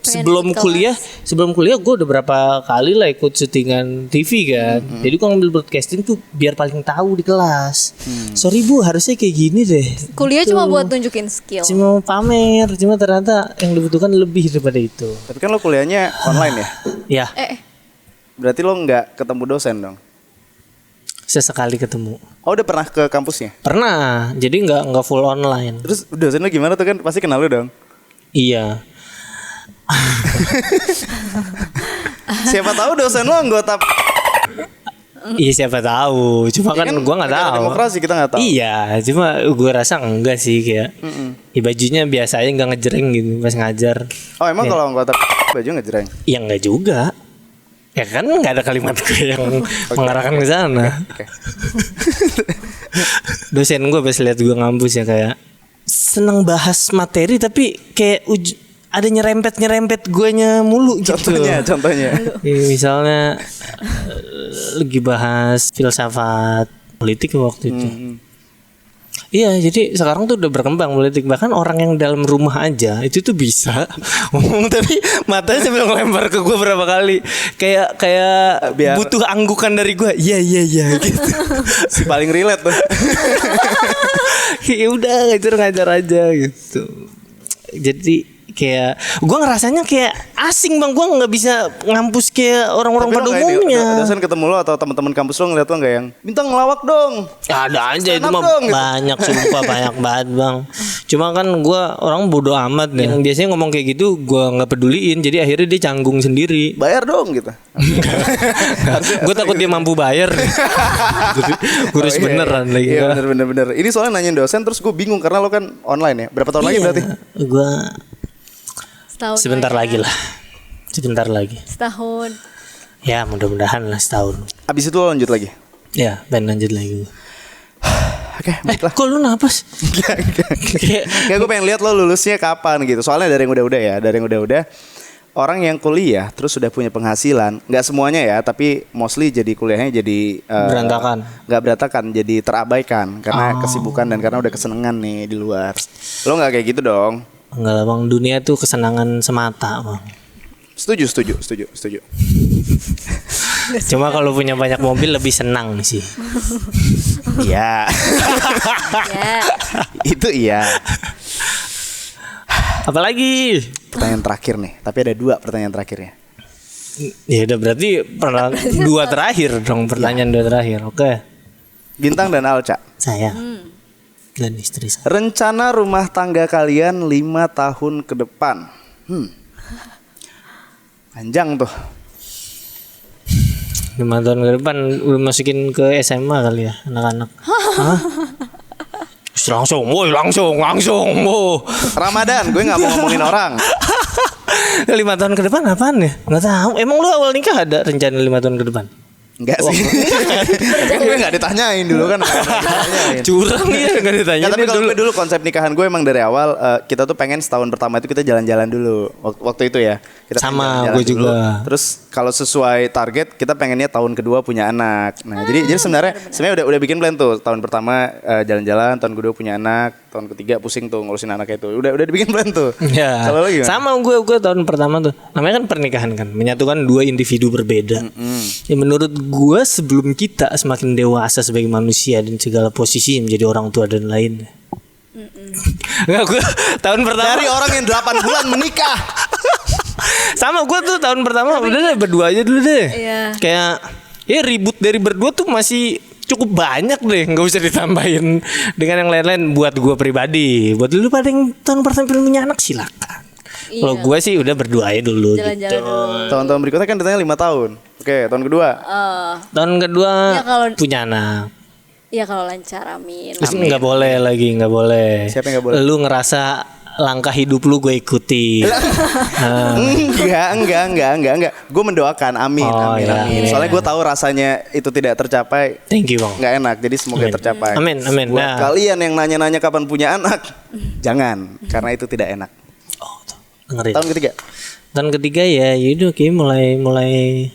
sebelum ikut kuliah gue udah berapa kali lah ikut syutingan TV kan. Jadi gue ngambil broadcasting tuh biar paling tahu di kelas. Sorry bu, harusnya kayak gini deh. Kuliah Gitu. cuma buat tunjukin skill. Cuma pamer, cuma ternyata yang dibutuhkan lebih daripada itu. Tapi kan lo kuliahnya online ya? Ya, Berarti lo nggak ketemu dosen dong? sesekali ketemu. Oh udah pernah ke kampusnya? Pernah, jadi nggak full online. Terus dosen lo gimana tuh kan? Pasti kenal lo dong? Iya. Siapa tahu dosen lo anggota. Iya siapa tahu, cuma Ya kan kan gue nggak negara tahu. demokrasi, kita nggak tahu. Iya, cuma gue rasa enggak sih kayak. Ya bajunya biasa aja nggak ngejreng gitu pas ngajar. Oh emang kalau anggota baju ngejreng? Ya enggak juga. Ya kan nggak ada kalimat gue yang mengarahkan ke sana. Oke. Dosen gue pas lihat gue ngampus ya kayak seneng bahas materi tapi kayak ada nyerempet guanya mulu gitu. Contohnya. Ya, misalnya lagi bahas filsafat politik waktu itu. Iya, jadi sekarang tuh udah berkembang politik. Bahkan orang yang dalam rumah aja itu tuh bisa ngomong tapi matanya sambil ngelempar ke gue berapa kali. Kayak Biar- butuh anggukan dari gue. Iya gitu. Si paling relate tuh. Ya udah ngajar aja gitu. Jadi kayak gue ngerasanya kayak asing bang, gue nggak bisa ngampus kayak orang-orang Tapi pada lo nggak ini, umumnya. dosen ketemu lo atau teman-teman kampus lo ngeliat lo nggak yang Bintang ngelawak dong. Ya, ada aja Stand itu up mah dong, gitu. banyak sumpah banyak banget bang. Cuma kan gue orang bodoh amat deh. Yang biasanya ngomong kayak gitu gue nggak peduliin. Jadi akhirnya dia canggung sendiri. Bayar dong gitu. Gue takut dia mampu bayar. Gurus Oh, iya, beneran iya. lagi. Iya bener. Ini soalnya nanyain dosen terus gue bingung karena lo kan online ya. Berapa tahun lagi berarti? Gue Setahun sebentar aja. lagi lah. Sebentar lagi. Setahun. Ya mudah-mudahan lah setahun. Abis itu lo lanjut lagi. Ya pengen lanjut lagi. Oke, baiklah. Kok lu napas? Kayak Kayak gue pengen lihat lo lulusnya kapan gitu. Soalnya dari yang udah-udah ya, dari yang udah-udah orang yang kuliah terus sudah punya penghasilan, nggak semuanya ya, tapi mostly jadi kuliahnya jadi Berantakan. nggak berantakan, jadi terabaikan karena kesibukan dan karena udah kesenangan nih di luar. Lo nggak kayak gitu dong? enggak lah bang, dunia tuh kesenangan semata bang. Setuju. Cuma kalau punya banyak mobil lebih senang sih. Iya. Ya. Itu iya. Apalagi? Pertanyaan terakhir nih, tapi ada 2 pertanyaan terakhirnya. Ya udah berarti pernah 2 terakhir dong, pertanyaan 2 terakhir. Oke. Bintang dan Alca. Saya dan istri saya. Rencana rumah tangga kalian 5 tahun ke depan. Panjang tuh. 5 tahun ke depan udah masukin ke SMA kali ya anak-anak. Hah? Langsung, woi langsung. Ramadan, gue nggak mau ngomongin orang. 5 tahun ke depan apaan ya? Nggak tahu. Emang lu awal nikah ada rencana 5 tahun ke depan? Enggak sih. Kan gue enggak ditanyain dulu kan. Curang ya nggak ditanya. Ya, tapi kalau gue dulu konsep nikahan gue emang dari awal kita tuh pengen setahun pertama itu kita jalan-jalan dulu waktu itu ya. Kita Sama, jalan-jalan gue dulu. juga. Terus kalau sesuai target kita pengennya tahun kedua punya anak. Nah jadi sebenarnya udah bikin plan tuh tahun pertama jalan-jalan, tahun kedua punya anak, tahun ketiga pusing tuh ngurusin anak itu. Udah dibikin plan tuh. Ya, Kalau lagi sama gue tahun pertama tuh namanya kan pernikahan kan menyatukan dua individu berbeda. Ya menurut gue sebelum kita semakin dewasa sebagai manusia dan segala posisi menjadi orang tua dan lain. Nggak, gue tahun pertama dari orang yang 8 bulan menikah. sama gue tuh tahun pertama udah deh berdua aja dulu deh. Iya. Kayak ya ribut dari berdua tuh masih cukup banyak deh, nggak usah ditambahin dengan yang lain-lain. Buat gue pribadi, buat lu pada yang tahun pertama pengen punya anak silakan. Iya. Kalau gue sih udah berdua aja dulu Jalan-jalan gitu. dulu. Tahun-tahun berikutnya kan ditanya 5 tahun. Oke, tahun kedua. Tahun kedua Ya, kalau- punya anak. Iya kalau lancar, amin. Terus nggak boleh lagi, nggak boleh. Siapa yang nggak boleh? Lu ngerasa langkah hidup lu gue ikuti. Enggak. Gue mendoakan, amin, Oh, amin, iya. amin. Soalnya gue tahu rasanya itu tidak tercapai, Thank you bang. nggak enak. Jadi semoga Amin. tercapai. Amin, amin. Buat Nah. kalian yang nanya-nanya kapan punya anak, jangan, karena itu tidak enak. Oh, tuh, dengerin. Tahun ketiga, Tahun ketiga ya, yaudah kayak mulai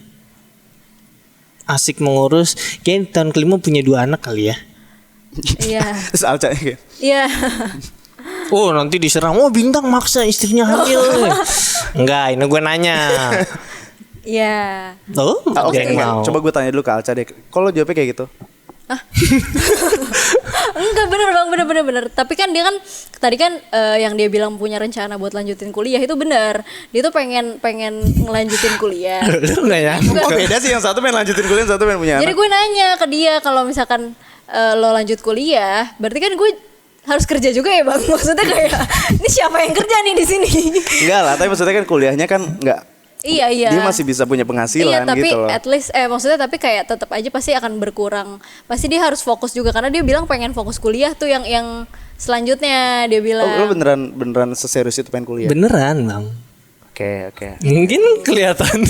asik mengurus. Kayak tahun kelima punya 2 anak kali ya. Iya. terus Alca kayak, Iya. Oh nanti diserang, oh Bintang maksa istrinya hamil. Enggak, ini gue nanya. Iya. Oh, Oke, ada yang mau. coba gue tanya dulu ke Alca deh. Kalau jawabnya kayak gitu, Enggak, bener bang, bener. Tapi kan dia kan tadi kan yang dia bilang punya rencana buat lanjutin kuliah itu bener. Dia tuh pengen ngelanjutin kuliah. Lu nggak ya? oh beda sih, yang satu pengen lanjutin kuliah, yang satu pengen punya Jadi anak. gue nanya ke dia kalau misalkan lo lanjut kuliah, berarti kan gue harus kerja juga ya bang. Maksudnya kayak ini siapa yang kerja nih di sini? Enggak lah, tapi maksudnya kan kuliahnya kan nggak. Iya. Dia masih bisa punya penghasilan Iya, tapi gitu loh. at least maksudnya tapi kayak tetap aja pasti akan berkurang. Pasti dia harus fokus juga karena dia bilang pengen fokus kuliah tuh yang selanjutnya dia bilang. Oh, lu beneran seserius itu pengen kuliah? Beneran bang. Oke. Mungkin kelihatan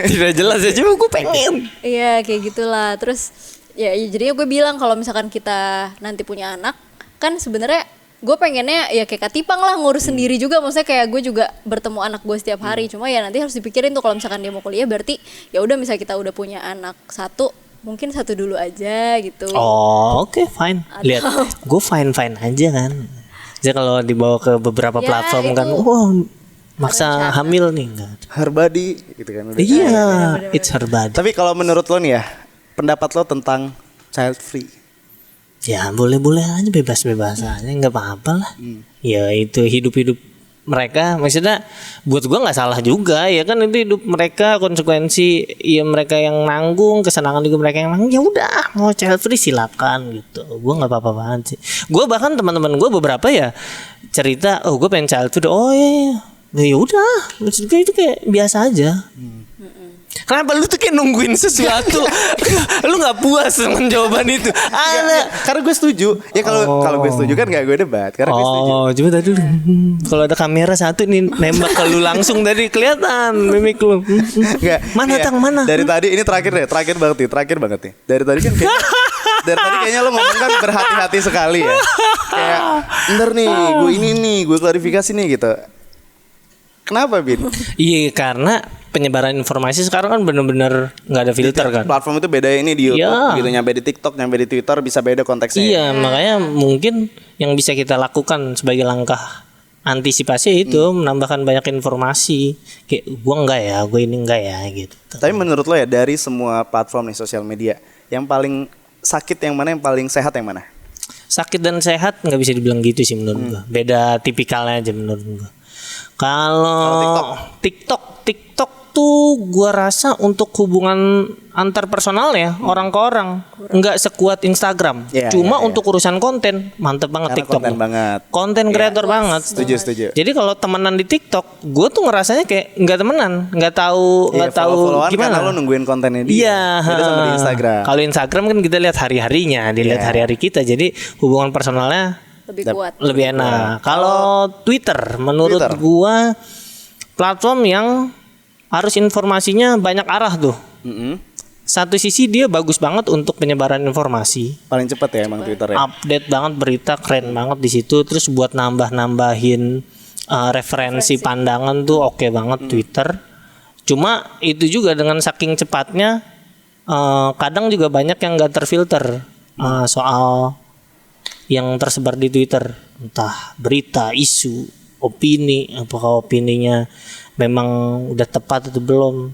tidak jelas ya, cuma gue pengen. Iya, kayak gitulah. Terus ya jadinya gue bilang kalau misalkan kita nanti punya anak, kan sebenarnya gue pengennya ya kayak Katipang lah ngurus sendiri juga. Maksudnya kayak gue juga bertemu anak gue setiap hari. Cuma ya nanti harus dipikirin tuh kalau misalkan dia mau kuliah berarti ya udah misalnya kita udah punya anak satu, mungkin satu dulu aja gitu. Oh oke, fine. Lihat, gue fine aja kan. Jadi kalau dibawa ke beberapa Ya, platform kan, itu wah maksa hamil nih enggak. Herbadi gitu kan udah. Iya, it's her body. Tapi kalau menurut lo nih ya, pendapat lo tentang child free? Ya boleh-boleh aja, bebas-bebas aja, nggak apa-apa lah. Ya itu hidup-hidup mereka, maksudnya buat gua nggak salah juga ya kan, itu hidup mereka, konsekuensi ya mereka yang nanggung, kesenangan juga mereka yang nanggung. Ya udah, mau child free silakan gitu. Gua nggak apa-apa banget sih. Gua bahkan teman-teman gua beberapa ya cerita, oh gue pengen child free, oh iya, ya udah, maksud gue itu kayak biasa aja. Kenapa lu tuh kayak nungguin sesuatu? Lu nggak puas dengan jawaban itu? Ada. Karena gue setuju. Ya kalau gue setuju kan gak gue debat. Karena gue setuju. Oh, coba tadi dulu. Kalau ada kamera satu nih nembak ke lu langsung tadi kelihatan mimik lu. Nggak, Mana iya. tang mana? Dari tadi ini terakhir banget nih. Dari tadi kan kayaknya lo ngomong kan berhati-hati sekali ya. Kayak bener nih, gue klarifikasi nih gitu. Kenapa Bin? Iya karena penyebaran informasi sekarang kan bener-bener nggak ada filter kan. Platform itu beda ini di YouTube Iya. gitu, nyampe di TikTok, nyampe di Twitter bisa beda konteksnya. Iya makanya mungkin yang bisa kita lakukan sebagai langkah antisipasi itu menambahkan banyak informasi. Kayak gua enggak ya, gue ini enggak ya gitu. Tapi menurut lo ya dari semua platform nih sosial media, yang paling sakit yang mana, yang paling sehat yang mana? Sakit dan sehat nggak bisa dibilang gitu sih menurut gua. Beda tipikalnya aja menurut gua. Kalau TikTok tuh gua rasa untuk hubungan antar personal ya, orang ke orang nggak sekuat Instagram. Iya, Cuma iya. untuk urusan konten mantep banget Karena TikTok. konten banget. Konten kreator banget. Setuju. Jadi kalau temenan di TikTok, gue tuh ngerasanya kayak nggak temenan, nggak tahu follow-followan gimana. karena lo nungguin kontennya dia. Iya, Beda sama di Instagram. Kalau Instagram kan kita lihat hari-harinya, dilihat Iya. hari-hari kita. Jadi hubungan personalnya Lebih kuat. lebih enak. Kalau Twitter, menurut Twitter. gua platform yang harus informasinya banyak arah tuh. Mm-mm. satu sisi dia bagus banget untuk penyebaran informasi. Paling cepet ya emang Twitter ya. Update banget berita, keren banget di situ. Terus buat nambahin referensi pandangan tuh oke banget Twitter. Cuma itu juga dengan saking cepatnya kadang juga banyak yang nggak terfilter soal yang tersebar di Twitter, entah berita, isu, opini, apakah opininya memang udah tepat atau belum.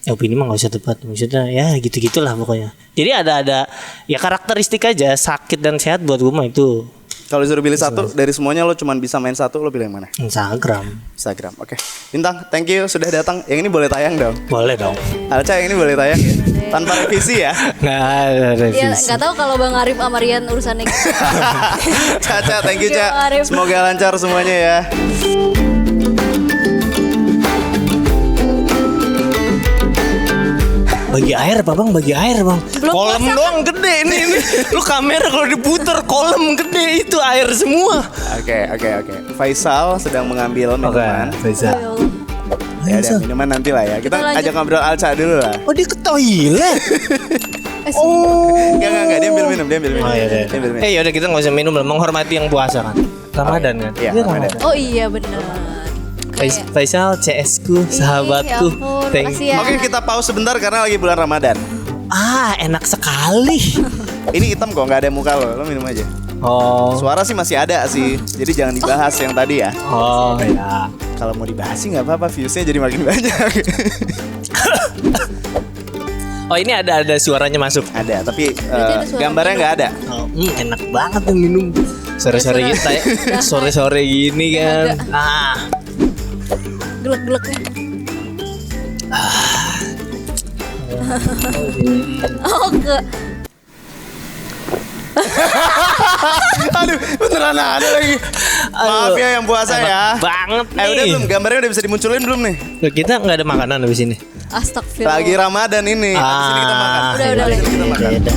Opini mah nggak usah tepat, maksudnya ya gitu-gitulah pokoknya. Jadi ada ya karakteristik aja sakit dan sehat buat gue mah itu. Kalau disuruh pilih satu dari semuanya lo cuman bisa main satu, lo pilih yang mana? Instagram. Oke. Bintang, thank you sudah datang. Yang ini boleh tayang dong. Boleh dong. Alca yang ini boleh tayang ya. Tanpa revisi ya. Nggak ada Dia revisi. nggak tahu kalau Bang Arif sama Rian urusannya. Caca, thank you Bang Ca. Arif. Semoga lancar semuanya ya. Bagi air apa bang? Bagi air bang. Belum Kolam puasa, doang gede ini. Lu kamera kalau diputar kolam gede itu air semua. Oke. Faisal sedang mengambil minuman. Faisal. Ya udah, minuman nanti lah ya. Kita Kita lanjut. ajak ngobrol Alca dulu lah. Oh dia ke toilet. Enggak, dia ambil minum. Oh iya. Dia ambil minum. Yaudah kita nggak usah minum lah, menghormati yang puasa kan. Ramadan kan. Iya, Ramadan. Oh iya benar. Faisal CS ku, sahabatku. ya ampun, Thank makasih you. ya. Oke, kita pause sebentar karena lagi bulan Ramadan. Enak sekali. Ini hitam kok, nggak ada muka lo minum aja. Oh. Suara sih masih ada sih, jadi jangan dibahas yang tadi ya. Oh ya. Kalau mau dibahas sih nggak apa-apa, viewsnya jadi makin banyak. Oh ini ada suaranya masuk. Ada, tapi ada suara gambarnya nggak ada. Oh, enak banget tuh minum. Sore-sore Ada kita ya. Sore-sore gini kan. Gelek-geleknya. Oh ke Aduh, beneran ada lagi. Maaf ya yang puasa ya. Banget nih. Udah belum, gambarnya udah bisa dimunculin belum nih? Loh, kita nggak ada makanan habis ini. astagfirullah. Lagi Ramadan ini. Habis ini kita makan. Udah. Habis ini kita makan. Beda.